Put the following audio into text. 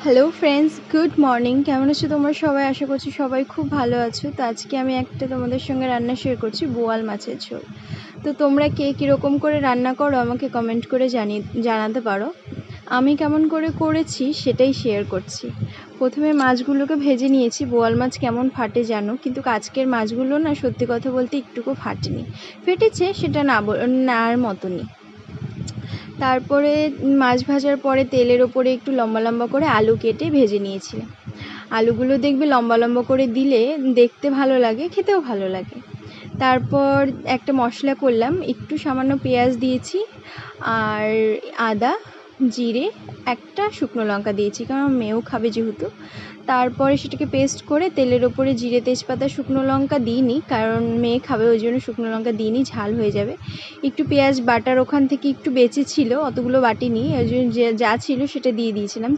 Hello friends, good morning. কেমন আছো তোমরা সবাই? আশা করছি সবাই খুব ভালো আছো। তো আজকে আমি একটা তোমাদের সঙ্গে রান্না শেয়ার করছি, বোয়াল মাছের ঝোল। তো তোমরা কে কীরকম করে রান্না করো আমাকে কমেন্ট করে জানাতে পারো। আমি কেমন করে করেছি সেটাই শেয়ার করছি। প্রথমে মাছগুলোকে ভেজে নিয়েছি। বোয়াল মাছ কেমন ফাটে জানো, কিন্তু আজকের মাছগুলো না সত্যি কথা বলতে একটুকু ফাটেনি। ফেটেছে সেটা নার মতনই। তারপরে মাছ ভাজার পরে তেলের ওপরে একটু লম্বা লম্বা করে আলু কেটে ভেজে নিয়েছিলাম। আলুগুলো দেখবে লম্বা লম্বা করে দিলে দেখতে ভালো লাগে, খেতেও ভালো লাগে। তারপর একটা মশলা করলাম, একটু সামান্য পেঁয়াজ দিয়েছি আর আদা, জিরে, একটা শুকনো লঙ্কা দিয়েছি, কারণ মেয়েও খাবে যেহেতু। তারপরে সেটাকে পেস্ট করে তেলের ওপরে জিরে, তেজপাতা, শুকনো লঙ্কা দিইনি, কারণ মেয়ে খাবে ওই জন্য শুকনো লঙ্কা দিইনি, ঝাল হয়ে যাবে। একটু পেঁয়াজ বাটার ওখান থেকে একটু বেঁচে ছিল, অতগুলো বাটিনি, ওই জন্য যা ছিল সেটা দিয়ে দিয়েছিলাম।